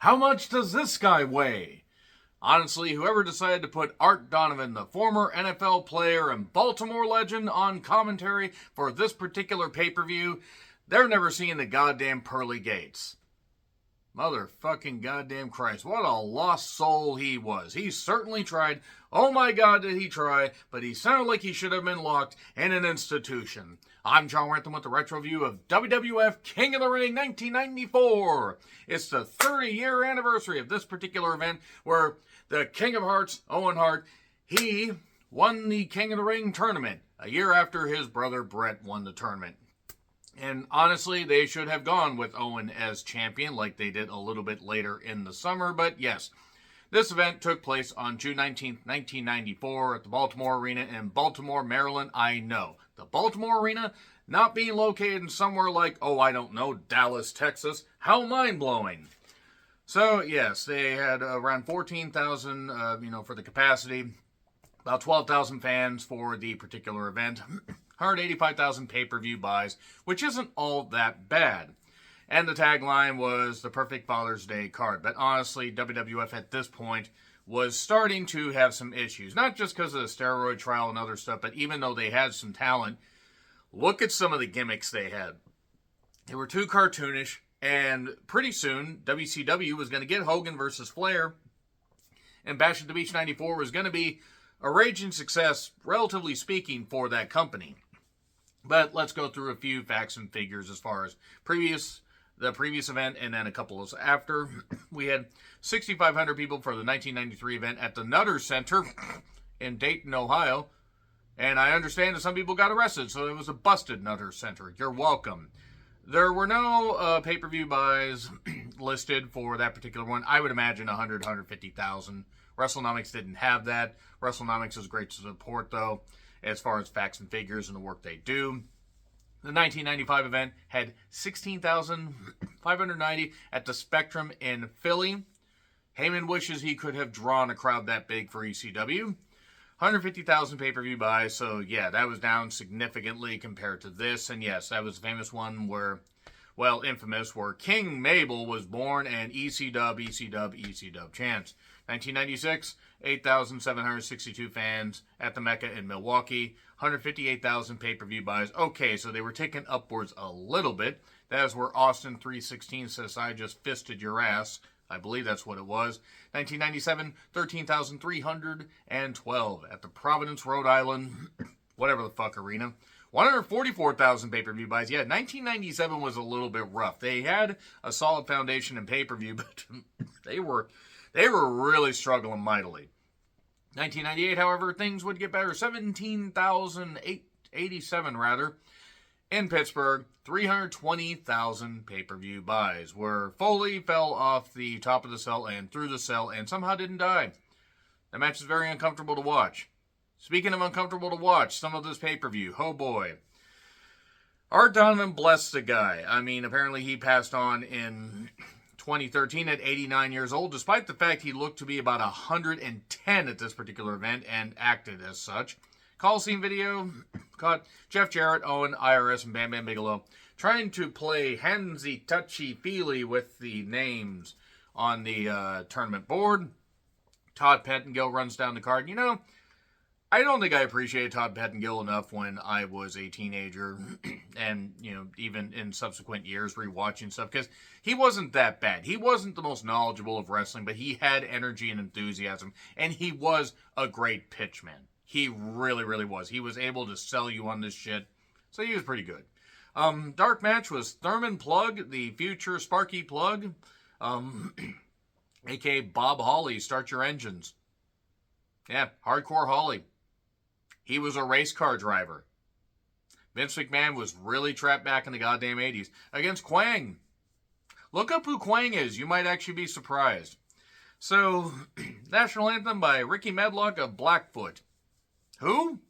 How much does this guy weigh? Honestly, whoever decided to put Art Donovan, the former NFL player and Baltimore legend, on commentary for this particular pay-per-view, they're never seeing the goddamn pearly gates. Motherfucking goddamn Christ, what a lost soul he was. He certainly tried. Oh my God, did he try, but he sounded like he should have been locked in an institution. I'm John Rentham with the retro view of WWF King of the Ring 1994. It's the 30-year anniversary of this particular event where the King of Hearts, Owen Hart, he won the King of the Ring tournament a year after his brother Bret won the tournament. And honestly, they should have gone with Owen as champion like they did a little bit later in the summer. But yes, this event took place on June 19th, 1994 at the Baltimore Arena in Baltimore, Maryland. I know. The Baltimore Arena not being located in somewhere like, I don't know, Dallas, Texas. How mind-blowing. So, yes, they had around 14,000, for the capacity. About 12,000 fans for the particular event. 185,000 pay-per-view buys, which isn't all that bad. And the tagline was the perfect Father's Day card. But honestly, WWF at this point was starting to have some issues. Not just because of the steroid trial and other stuff, but even though they had some talent, look at some of the gimmicks they had. They were too cartoonish, and pretty soon, WCW was going to get Hogan versus Flair, and Bash at the Beach 94 was going to be a raging success, relatively speaking, for that company. But let's go through a few facts and figures as far as the previous event and then a couple of after. We had 6,500 people for the 1993 event at the Nutter Center in Dayton, Ohio. And I understand that some people got arrested, so it was a busted Nutter Center. You're welcome. There were no pay-per-view buys listed for that particular one. I would imagine 100, 150,000. WrestleNomics didn't have that. WrestleNomics is great to support, though, as far as facts and figures and the work they do. The 1995 event had 16,590 at the Spectrum in Philly. Heyman wishes he could have drawn a crowd that big for ECW. 150,000 pay-per-view buys, so yeah, that was down significantly compared to this. And yes, that was a famous one where, infamous, where King Mabel was born and ECW chants. 1996, 8,762 fans at the Mecca in Milwaukee. 158,000 pay-per-view buys. Okay, so they were taken upwards a little bit. That is where Austin 316 says, I just fisted your ass. I believe that's what it was. 1997, 13,312 at the Providence, Rhode Island, whatever the fuck arena. 144,000 pay-per-view buys. Yeah, 1997 was a little bit rough. They had a solid foundation in pay-per-view, but they were really struggling mightily. 1998, however, things would get better. 17,087 rather. In Pittsburgh, 320,000 pay-per-view buys, where Foley fell off the top of the cell and through the cell and somehow didn't die. The match is very uncomfortable to watch. Speaking of uncomfortable to watch, some of this pay-per-view, oh boy. Art Donovan, bless the guy. I mean, apparently he passed on in 2013 at 89 years old, despite the fact he looked to be about 110 at this particular event and acted as such. Coliseum video caught Jeff Jarrett, Owen, IRS, and Bam Bam Bigelow trying to play handsy, touchy-feely with the names on the tournament board. Todd Pettengill runs down the card. I don't think I appreciated Todd Pettengill enough when I was a teenager and, even in subsequent years rewatching stuff, because he wasn't that bad. He wasn't the most knowledgeable of wrestling, but he had energy and enthusiasm, and he was a great pitchman. He really, really was. He was able to sell you on this shit, so he was pretty good. Dark match was Thurman Plug, the future Sparky Plug, a.k.a. Bob Hawley, Start Your Engines. Yeah, Hardcore Hawley. He was a race car driver. Vince McMahon was really trapped back in the goddamn 80s against Quang. Look up who Quang is. You might actually be surprised. So, National Anthem by Ricky Medlock of Blackfoot. Who?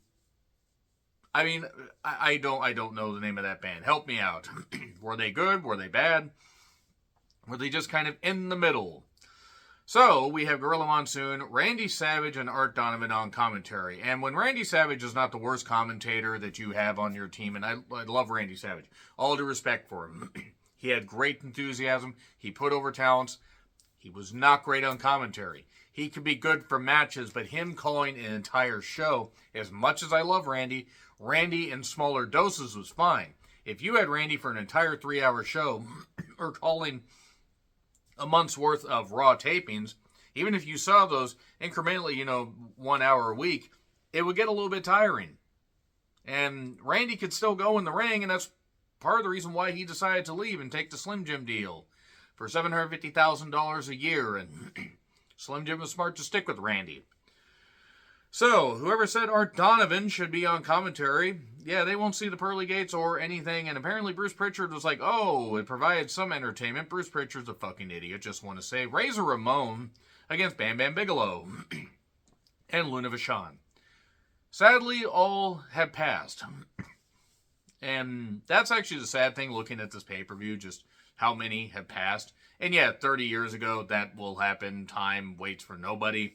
I mean, I don't know the name of that band. Help me out. Were they good? Were they bad? Were they just kind of in the middle? So, we have Gorilla Monsoon, Randy Savage, and Art Donovan on commentary. And when Randy Savage is not the worst commentator that you have on your team, and I love Randy Savage, all due respect for him. He had great enthusiasm. He put over talents. He was not great on commentary. He could be good for matches, but him calling an entire show, as much as I love Randy, Randy in smaller doses was fine. If you had Randy for an entire 3-hour show, or calling a month's worth of Raw tapings, even if you saw those incrementally, 1 hour a week, it would get a little bit tiring. And Randy could still go in the ring, and that's part of the reason why he decided to leave and take the Slim Jim deal for $750,000 a year. And Slim Jim was smart to stick with Randy. So, whoever said Art Donovan should be on commentary, yeah, they won't see the pearly gates or anything. And apparently Bruce Pritchard was like, oh, it provided some entertainment. Bruce Pritchard's a fucking idiot, just want to say. Razor Ramon against Bam Bam Bigelow and Luna Vachon. Sadly, all have passed. And that's actually the sad thing looking at this pay-per-view, just how many have passed. And yeah, 30 years ago, that will happen. Time waits for nobody.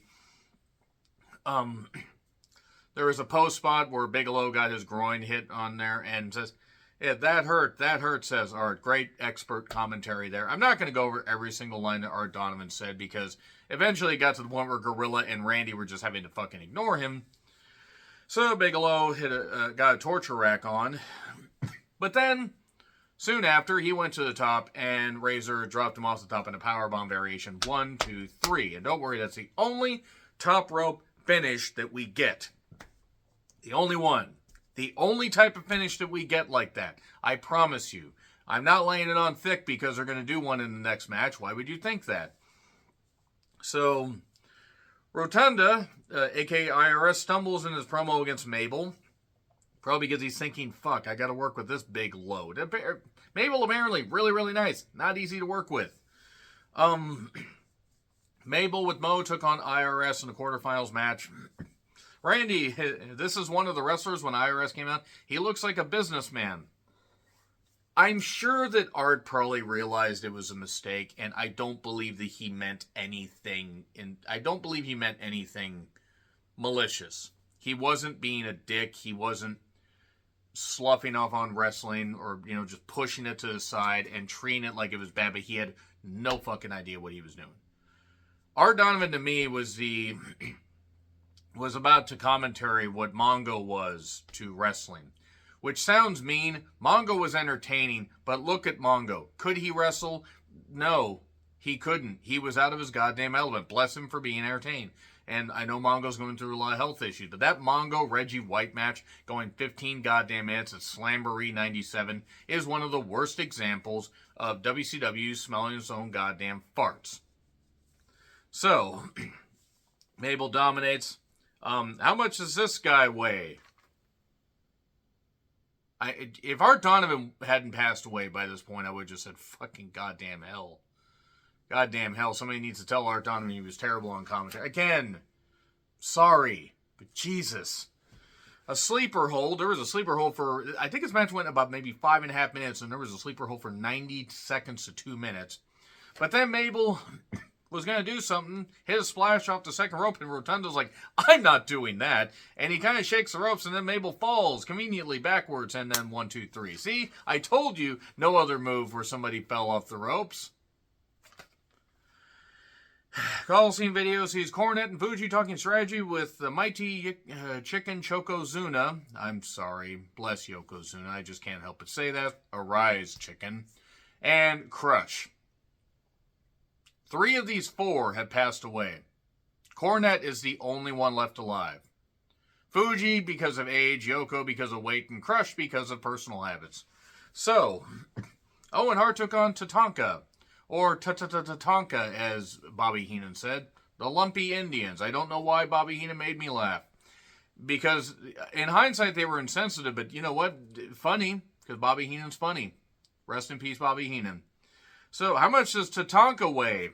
There was a post spot where Bigelow got his groin hit on there and says, yeah, that hurt, says Art. Great expert commentary there. I'm not going to go over every single line that Art Donovan said because eventually it got to the point where Gorilla and Randy were just having to fucking ignore him. So Bigelow got a torture rack on. But then, soon after, he went to the top and Razor dropped him off the top in a powerbomb variation. 1, 2, 3. And don't worry, that's the only top rope finish that we get. The only one. The only type of finish that we get like that. I promise you. I'm not laying it on thick because they're going to do one in the next match. Why would you think that? So, Rotunda, a.k.a. IRS, stumbles in his promo against Mabel. Probably because he's thinking, fuck, I got to work with this big load. Mabel apparently really, really nice. Not easy to work with. Mabel with Mo took on IRS in the quarterfinals match. Randy, this is one of the wrestlers when IRS came out. He looks like a businessman. I'm sure that Art probably realized it was a mistake, and I don't believe that he meant anything. I don't believe he meant anything malicious. He wasn't being a dick. He wasn't sloughing off on wrestling or, just pushing it to the side and treating it like it was bad, but he had no fucking idea what he was doing. Art Donovan, to me, was about to commentary what Mongo was to wrestling. Which sounds mean. Mongo was entertaining, but look at Mongo. Could he wrestle? No, he couldn't. He was out of his goddamn element. Bless him for being entertained. And I know Mongo's going through a lot of health issues, but that Mongo-Reggie White match going 15 goddamn minutes at Slamboree 97 is one of the worst examples of WCW smelling its own goddamn farts. So, Mabel dominates. How much does this guy weigh? If Art Donovan hadn't passed away by this point, I would have just said, fucking goddamn hell. Goddamn hell. Somebody needs to tell Art Donovan he was terrible on commentary. Again, sorry, but Jesus. A sleeper hold. There was a sleeper hold for, I think his match went about maybe 5.5 minutes, and there was a sleeper hold for 90 seconds to 2 minutes. But then Mabel was going to do something, hit a splash off the second rope, and Rotunda's like, I'm not doing that. And he kind of shakes the ropes, and then Mabel falls conveniently backwards, and then 1, 2, 3. See, I told you no other move where somebody fell off the ropes. Coliseum video sees Cornette and Fuji talking strategy with the mighty chicken Chokozuna. I'm sorry, bless Yokozuna, I just can't help but say that. Arise, chicken. And Crush. 3 of these 4 have passed away. Cornette is the only one left alive. Fuji because of age, Yoko because of weight, and Crush because of personal habits. So, Owen Hart took on Tatanka, or Tatanka as Bobby Heenan said. The Lumpy Indians. I don't know why Bobby Heenan made me laugh. Because in hindsight they were insensitive, but you know what? Funny, because Bobby Heenan's funny. Rest in peace, Bobby Heenan. So, how much does Tatanka weigh?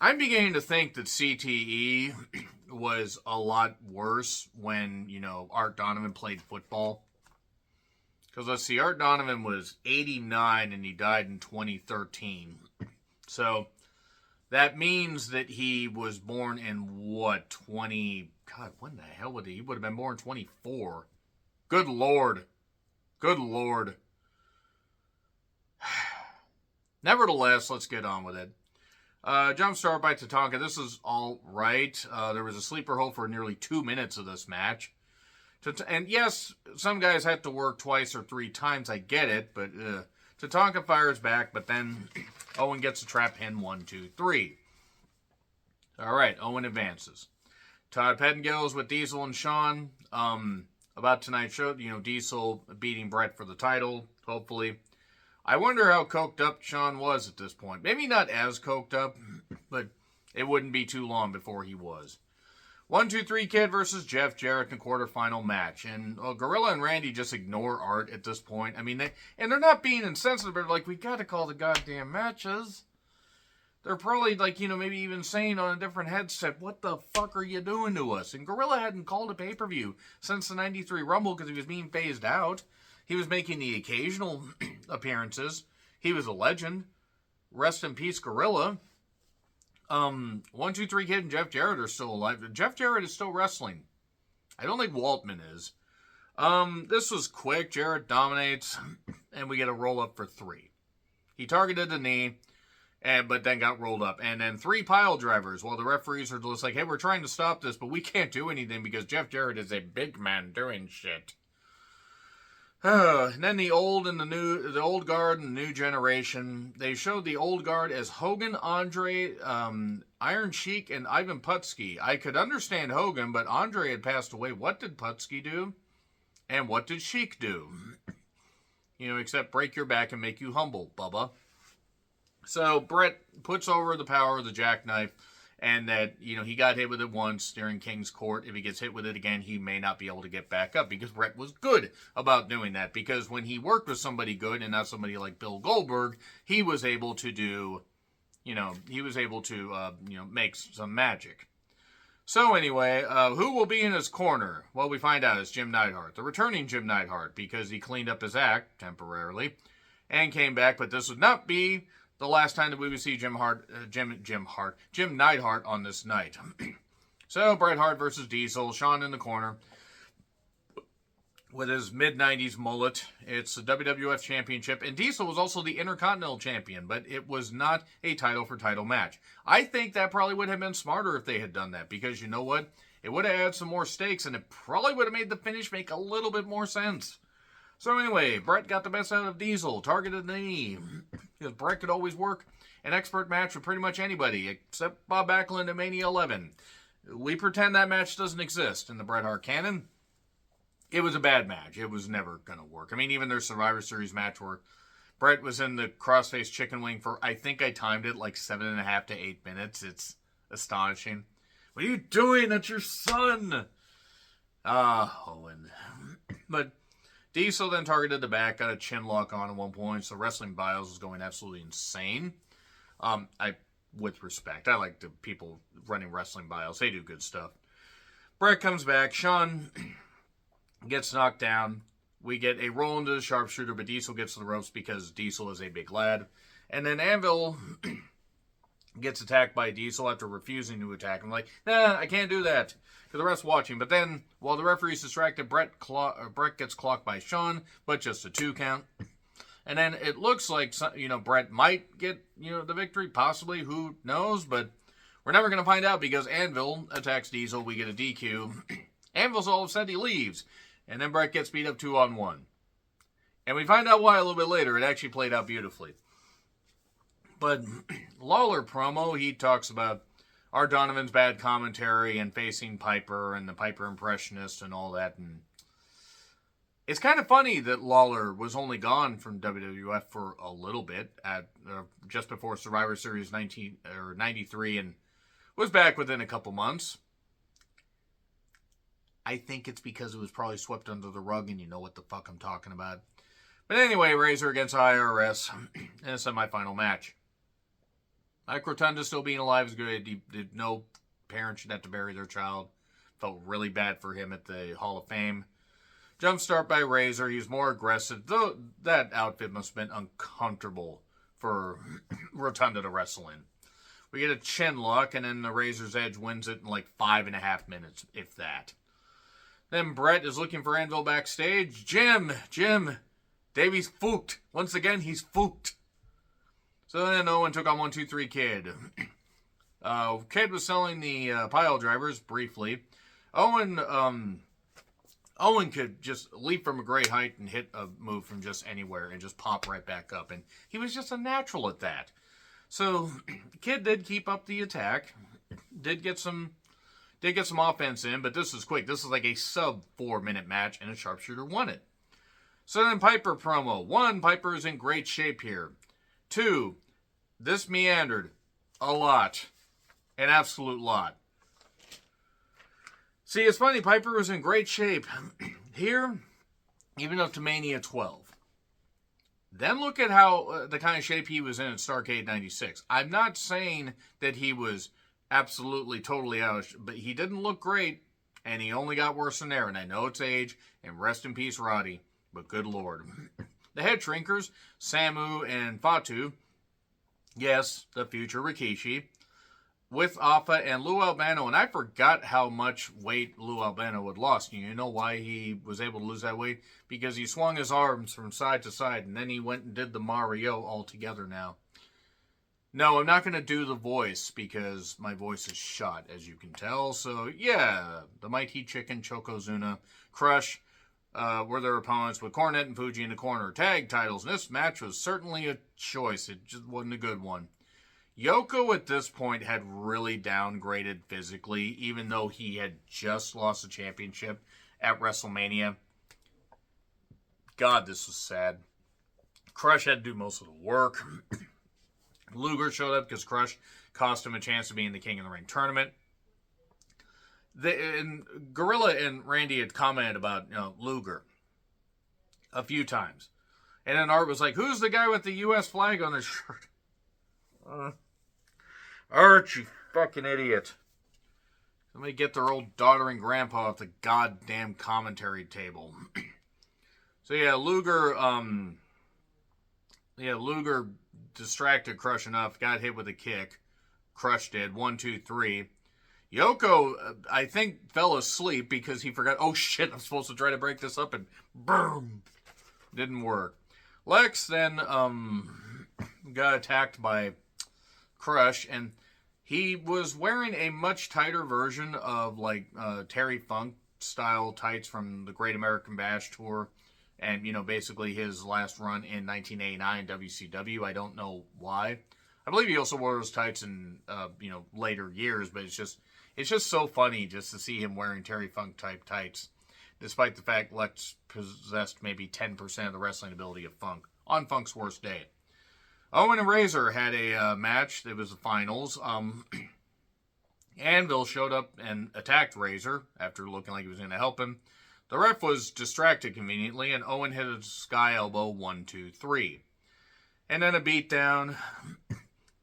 I'm beginning to think that CTE was a lot worse when, Art Donovan played football. Because let's see, Art Donovan was 89 and he died in 2013. So, that means that he was born in what, 20... God, when the hell would he? He would have been born in 24. Good Lord. Good Lord. Nevertheless, let's get on with it. Jump start by Tatanka. This is all right. There was a sleeper hold for nearly 2 minutes of this match. And yes, some guys had to work twice or 3 times. I get it, but Tatanka fires back, but then Owen gets a trap pin. 1, 2, 3. All right, Owen advances. Todd Pettingill's with Diesel and Shawn about tonight's show. Diesel beating Bret for the title, hopefully. I wonder how coked up Shawn was at this point. Maybe not as coked up, but it wouldn't be too long before he was. 1, 2, 3 Kid versus Jeff Jarrett in the quarterfinal match. And Gorilla and Randy just ignore Art at this point. I mean, they're not being insensitive, but like, we got to call the goddamn matches. They're probably like, maybe even saying on a different headset, what the fuck are you doing to us? And Gorilla hadn't called a pay-per-view since the 93 Rumble because he was being phased out. He was making the occasional appearances. He was a legend. Rest in peace, Gorilla. 1, 2, 3 Kid and Jeff Jarrett are still alive. Jeff Jarrett is still wrestling. I don't think Waltman is. This was quick. Jarrett dominates, and we get a roll-up for 3. He targeted the knee, but then got rolled up. And then 3 pile drivers, while the referees are just like, hey, we're trying to stop this, but we can't do anything because Jeff Jarrett is a big man doing shit. And then the old and the old guard and the new generation. They showed the old guard as Hogan, Andre, Iron Sheik, and Ivan Putski. I could understand Hogan, but Andre had passed away. What did Putski do? And what did Sheik do? Except break your back and make you humble, Bubba. So Bret puts over the power of the jackknife, and that, he got hit with it once during King's Court. If he gets hit with it again, he may not be able to get back up, because Bret was good about doing that. Because when he worked with somebody good and not somebody like Bill Goldberg, he was able to do, make some magic. So anyway, who will be in his corner? Well, we find out it's Jim Neidhart, the returning Jim Neidhart, because he cleaned up his act temporarily and came back. But this would not be the last time that we would see Jim Neidhart on this night. So, Bret Hart versus Diesel. Shawn in the corner with his mid-90s mullet. It's the WWF Championship. And Diesel was also the Intercontinental Champion, but it was not a title-for-title match. I think that probably would have been smarter if they had done that, because you know what? It would have added some more stakes, and it probably would have made the finish make a little bit more sense. So anyway, Bret got the best out of Diesel, targeted the knee, because Bret could always work an expert match with pretty much anybody, except Bob Backlund at Mania 11. We pretend that match doesn't exist in the Bret Hart canon. It was a bad match. It was never going to work. I mean, even their Survivor Series match where Bret was in the crossface chicken wing for, I think I timed it like 7.5 to 8 minutes. It's astonishing. What are you doing? That's your son. Owen. But Diesel then targeted the back, got a chin lock on at one point, so Wrestling Biles was going absolutely insane. With respect, I like the people running Wrestling Biles. They do good stuff. Bret comes back. Shawn gets knocked down. We get a roll into the sharpshooter, but Diesel gets to the ropes because Diesel is a big lad. And then Anvil gets attacked by Diesel after refusing to attack him. Like, nah, I can't do that, because the ref's watching. But then, while the referee's distracted, Bret gets clocked by Shawn, but just a 2 count. And then it looks like, Bret might get, the victory, possibly, who knows, but we're never going to find out, because Anvil attacks Diesel. We get a DQ. Anvil's all of a sudden, he leaves. And then Bret gets beat up 2-on-1. And we find out why a little bit later. It actually played out beautifully. But Lawler promo, he talks about Art Donovan's bad commentary and facing Piper and the Piper impressionist and all that. And it's kind of funny that Lawler was only gone from WWF for a little bit at just before Survivor Series 93 and was back within a couple months. I think it's because it was probably swept under the rug, and you know what the fuck I'm talking about. But anyway, Razor against IRS in a semifinal match. Mike Rotunda still being alive is good. No parent should have to bury their child. Felt really bad for him at the Hall of Fame. Jumpstart by Razor. He was more aggressive. Though that outfit must have been uncomfortable for Rotunda to wrestle in. We get a chin lock, and then the Razor's Edge wins it in like 5.5 minutes, if that. Then Bret is looking for Anvil backstage. Jim, Davey's fooked. Once again, he's fooked. So then Owen took on 1-2-3 Kid. Kid was selling the pile drivers briefly. Owen could just leap from a great height and hit a move from just anywhere and just pop right back up. And he was just a natural at that. So Kid did keep up the attack. Did get some offense in, but this was quick. This was like a sub 4-minute match, and a sharpshooter won it. So then Piper promo. 1, Piper is in great shape here. 2, this meandered a lot. An absolute lot. See, it's funny, Piper was in great shape here, even up to Mania 12. Then look at how the kind of shape he was in at Starrcade 96. I'm not saying that he was absolutely, totally out, but he didn't look great, and he only got worse from there. And I know it's age, and rest in peace, Roddy, but good Lord. The head shrinkers, Samu and Fatu, yes, the future Rikishi, with Alpha and Lou Albano, and I forgot how much weight Lou Albano had lost. You know why he was able to lose that weight? Because he swung his arms from side to side, and then he went and did the Mario all together now. No, I'm not going to do the voice, because my voice is shot, as you can tell. So, yeah, the Mighty Chicken, Chokozuna, Crush were their opponents, with Cornette and Fuji in the corner. Tag titles, and this match was certainly a choice. It just wasn't a good one. Yoko at this point had really downgraded physically, even though he had just lost the championship at WrestleMania. God, this was sad. Crush had to do most of the work. Luger showed up because Crush cost him a chance to be in the King of the Ring tournament. Gorilla and Randy had commented about Luger a few times. And then Art was like, who's the guy with the U.S. flag on his shirt? Art, you fucking idiot. Somebody get their old daughter and grandpa off the goddamn commentary table. So yeah, Luger distracted Crush enough, got hit with a kick. Crush did. 1, 2, 3. Yoko, I think, fell asleep because he forgot, oh shit, I'm supposed to try to break this up, and boom. Didn't work. Lex then got attacked by Crush, and he was wearing a much tighter version of Terry Funk style tights from the Great American Bash Tour, and basically his last run in 1989 WCW. I don't know why. I believe he also wore those tights in later years, but it's just so funny just to see him wearing Terry Funk type tights, despite the fact Lex possessed maybe 10% of the wrestling ability of Funk on Funk's worst day. Owen and Razor had a match. It was the finals. Anvil showed up and attacked Razor after looking like he was going to help him. The ref was distracted conveniently, and Owen hit a sky elbow 1, 2, 3. And then a beatdown.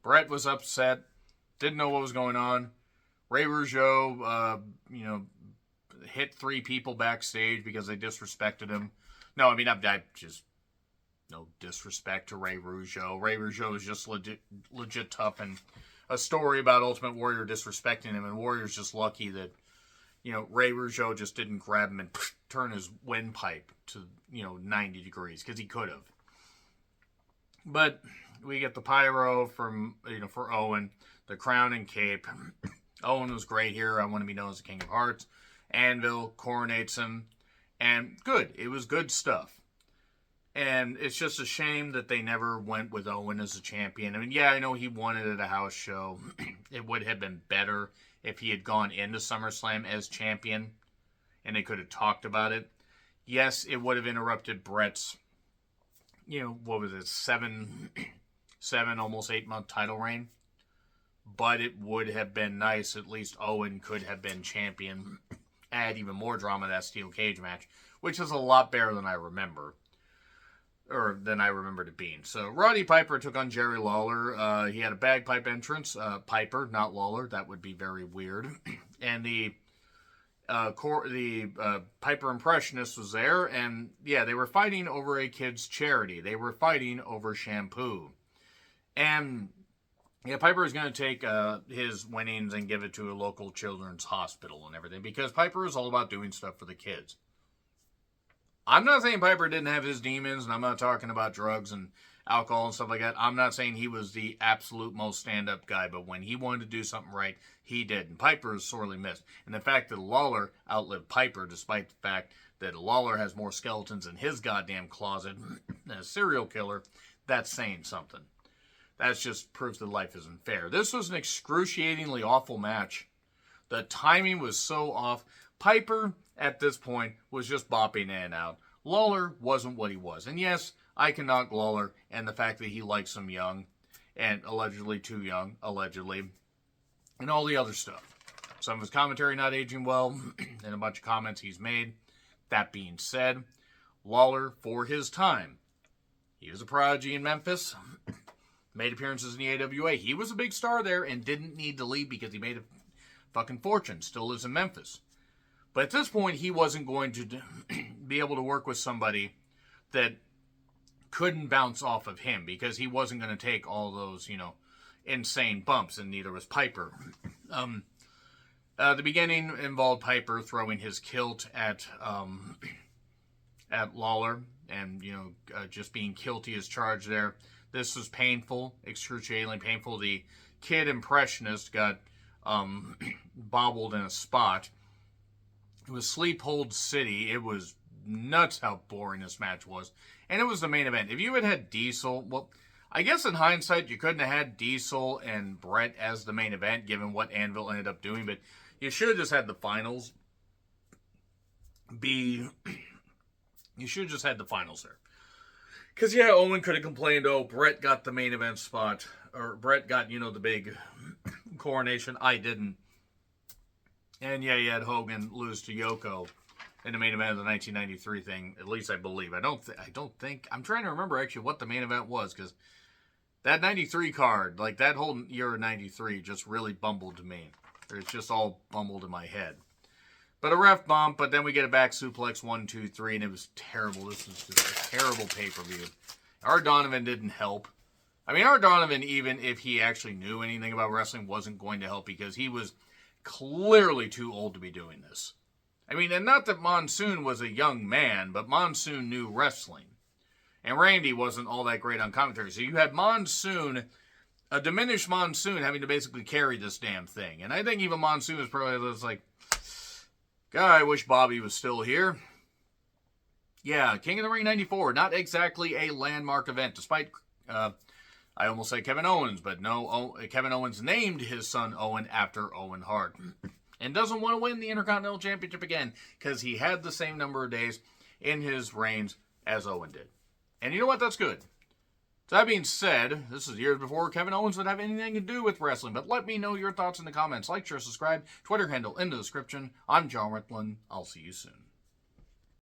Bret was upset. Didn't know what was going on. Ray Rougeau, hit 3 people backstage because they disrespected him. No, I mean, I just... No disrespect to Ray Rougeau. Ray Rougeau is just legit tough, and a story about Ultimate Warrior disrespecting him, and Warrior's just lucky that, Ray Rougeau just didn't grab him and turn his windpipe to, 90 degrees, because he could have. But we get the pyro from, for Owen, the crown and cape. Owen was great here. I want to be known as the King of Hearts. Anvil coronates him, and good. It was good stuff. And it's just a shame that they never went with Owen as a champion. I mean, yeah, I know he won it at a house show. It would have been better if he had gone into SummerSlam as champion and they could have talked about it. Yes, it would have interrupted Bret's, what was it, 7, almost 8-month title reign. But it would have been nice. At least Owen could have been champion. Add even more drama to that steel cage match, which is a lot better than I remember. Or than I remembered it being. So Roddy Piper took on Jerry Lawler. He had a bagpipe entrance. Piper, not Lawler. That would be very weird. And the Piper Impressionist was there. And yeah, they were fighting over a kid's charity. They were fighting over shampoo. And yeah, Piper is going to take his winnings and give it to a local children's hospital and everything. Because Piper is all about doing stuff for the kids. I'm not saying Piper didn't have his demons, and I'm not talking about drugs and alcohol and stuff like that. I'm not saying he was the absolute most stand-up guy, but when he wanted to do something right, he did. And Piper is sorely missed. And the fact that Lawler outlived Piper, despite the fact that Lawler has more skeletons in his goddamn closet than a serial killer, that's saying something. That's just proof that life isn't fair. This was an excruciatingly awful match. The timing was so off. Piper, at this point, was just bopping in and out. Lawler wasn't what he was. And yes, I can knock Lawler and the fact that he likes him young, and allegedly too young, allegedly, and all the other stuff. Some of his commentary not aging well, and a bunch of comments he's made. That being said, Lawler, for his time, he was a prodigy in Memphis, made appearances in the AWA. He was a big star there and didn't need to leave because he made a fucking fortune. Still lives in Memphis. But at this point, he wasn't going to be able to work with somebody that couldn't bounce off of him because he wasn't going to take all those, insane bumps, and neither was Piper. The beginning involved Piper throwing his kilt at Lawler and, just being guilty as charged there. This was painful, excruciatingly painful. The kid impressionist got bobbled in a spot. It was Sleep Hold City. It was nuts how boring this match was. And it was the main event. If you had Diesel, well, I guess in hindsight, you couldn't have had Diesel and Bret as the main event, given what Anvil ended up doing, but you should have just had the finals be... You should have just had the finals there. Because, yeah, Owen could have complained, oh, Bret got the main event spot, or Bret got, the big coronation. I didn't. And, yeah, you had Hogan lose to Yoko in the main event of the 1993 thing. At least I believe. I don't think... I'm trying to remember, actually, what the main event was, because that 93 card, like, that whole year of 93 just really bumbled to me. It's just all bumbled in my head. But a ref bump, but then we get a back suplex, 1, 2, 3, and it was terrible. This was just a terrible pay-per-view. Art Donovan didn't help. I mean, Art Donovan, even if he actually knew anything about wrestling, wasn't going to help because he was clearly too old to be doing this. I mean, and not that Monsoon was a young man, but Monsoon knew wrestling. And Randy wasn't all that great on commentary. So you had Monsoon, a diminished Monsoon, having to basically carry this damn thing. And I think even Monsoon was probably just like, God, I wish Bobby was still here. Yeah, King of the Ring 94, not exactly a landmark event, despite, I almost said Kevin Owens, but no, Kevin Owens named his son Owen after Owen Hart. And doesn't want to win the Intercontinental Championship again, because he had the same number of days in his reigns as Owen did. And you know what? That's good. So that being said, this is years before Kevin Owens would have anything to do with wrestling, but let me know your thoughts in the comments. Like, share, subscribe, Twitter handle in the description. I'm John Ritlin. I'll see you soon.